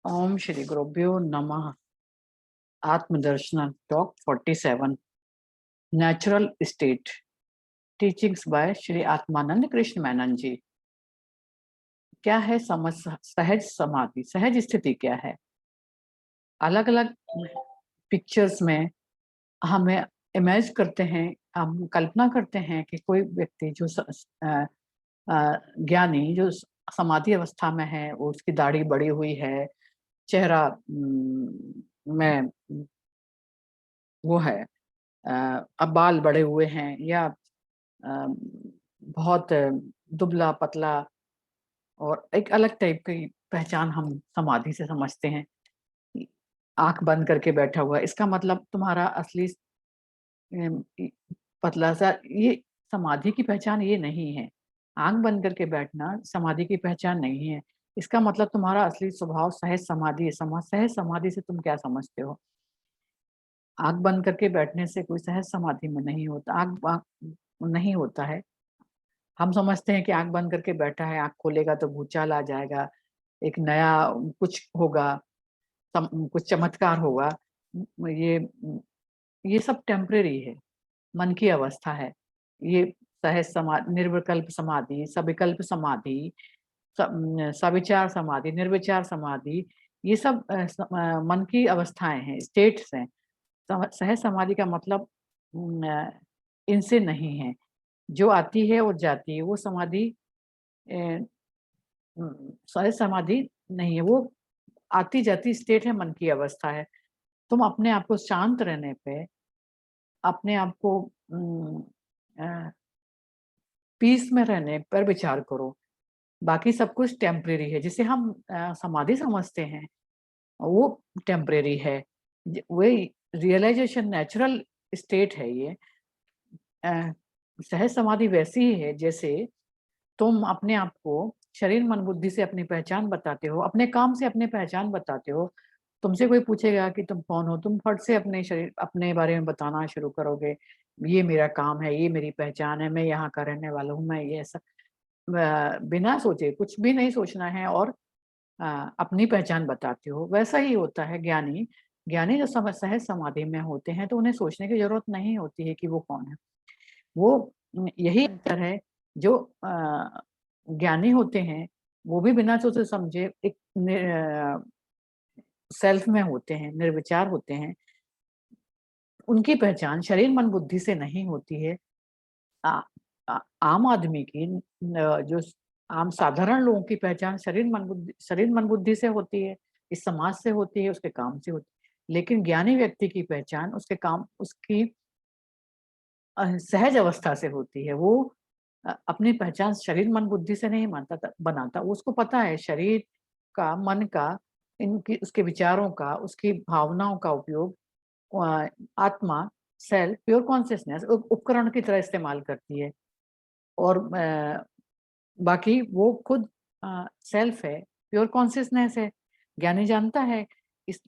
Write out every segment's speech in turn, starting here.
ओम श्री गुरुभ्यो नमः। Atmadarshan talk 47 natural state teachings by Shri Atmananda Krishna Menon ji. क्या है सहज समाधि, सहज स्थिति क्या है? अलग अलग पिक्चर्स में हमें इमेज करते हैं, हम कल्पना करते हैं कि कोई व्यक्ति जो ज्ञानी जो समाधि अवस्था में है, वो उसकी दाढ़ी बड़ी हुई है, चेहरा में वो है, अब बाल बड़े हुए हैं, या बहुत दुबला पतला, और एक अलग टाइप की पहचान हम समाधि से समझते हैं। आंख बंद करके बैठा हुआ है, इसका मतलब तुम्हारा असली पतला सा, ये समाधि की पहचान ये नहीं है। आंख बंद करके बैठना समाधि की पहचान नहीं है। इसका मतलब तुम्हारा असली स्वभाव सहज समाधि है। सहज समाधि से तुम क्या समझते हो? आंख बंद करके बैठने से कोई सहज समाधि में नहीं होता, आंख नहीं होता है। हम समझते हैं कि आंख बंद करके बैठा है, आंख खोलेगा तो भूचाल आ जाएगा, एक नया कुछ होगा, कुछ चमत्कार होगा। ये ये सब टेम्परेरी है, मन की अवस्था है। ये सहज निर्विकल्प समाधि, सविकल्प समाधि, सविचार समाधि, निर्विचार समाधि, ये सब मन की अवस्थाएं हैं, स्टेट्स हैं। सहज समाधि का मतलब इनसे नहीं है। जो आती है और जाती है वो समाधि सहज समाधि नहीं है। वो आती जाती स्टेट है, मन की अवस्था है। तुम अपने आप को शांत रहने पे, अपने आप को पीस में रहने पर विचार करो। बाकी सब कुछ टेम्परेरी है। जिसे हम समाधि समझते हैं वो टेम्परेरी है। वही रियलाइजेशन नेचुरल स्टेट है। ये सहज समाधि वैसी ही है जैसे तुम अपने आप को शरीर मन बुद्धि से अपनी पहचान बताते हो, अपने काम से अपनी पहचान बताते हो। तुमसे कोई पूछेगा कि तुम कौन हो, तुम फट से अपने शरीर अपने बारे में बताना शुरू करोगे। ये मेरा काम है, ये मेरी पहचान है, मैं यहाँ का रहने वाला हूँ, मैं ये सब बिना सोचे, कुछ भी नहीं सोचना है, और अपनी पहचान बताते हो। वैसा ही होता है ज्ञानी। ज्ञानी जो सहज समाधि में होते हैं तो उन्हें सोचने की जरूरत नहीं होती है कि वो कौन है। वो यही अंतर है। जो ज्ञानी होते हैं वो भी बिना सोचे समझे एक सेल्फ में होते हैं, निर्विचार होते हैं। उनकी पहचान शरीर मन बुद्धि से नहीं होती है। आ, आम आदमी की जो आम साधारण लोगों की पहचान शरीर मन बुद्धि से होती है, इस समाज से होती है, उसके काम से होती है। लेकिन ज्ञानी व्यक्ति की पहचान उसके काम, उसकी सहज अवस्था से होती है। वो अपनी पहचान शरीर मन बुद्धि से नहीं बनाता। उसको पता है शरीर का, मन का, इनकी उसके विचारों का, उसकी भावनाओं का उपयोग आत्मा, सेल्फ, प्योर कॉन्शियसनेस उपकरण की तरह इस्तेमाल करती है। और बाकी वो खुद सेल्फ है, प्योर कॉन्शियसनेस है। ज्ञानी जानता है। इस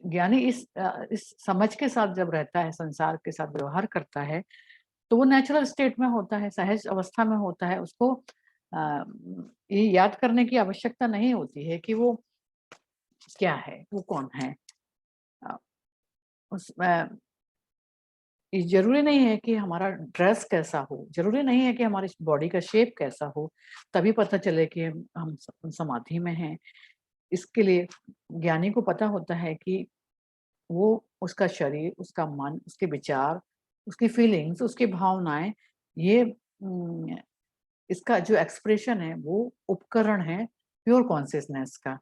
समझ के साथ जब रहता है, संसार के साथ व्यवहार करता है, तो वो नेचुरल स्टेट में होता है, सहज अवस्था में होता है। उसको ये याद करने की आवश्यकता नहीं होती है कि वो क्या है, वो कौन है। अ, उस ये जरूरी नहीं है कि हमारा ड्रेस कैसा हो, जरूरी नहीं है कि हमारी बॉडी का शेप कैसा हो, तभी पता चले कि हम समाधि में हैं। इसके लिए ज्ञानी को पता होता है कि वो, उसका शरीर, उसका मन, उसके विचार, उसकी फीलिंग्स, उसकी भावनाएं, ये इसका जो एक्सप्रेशन है वो उपकरण है प्योर कॉन्शियसनेस का।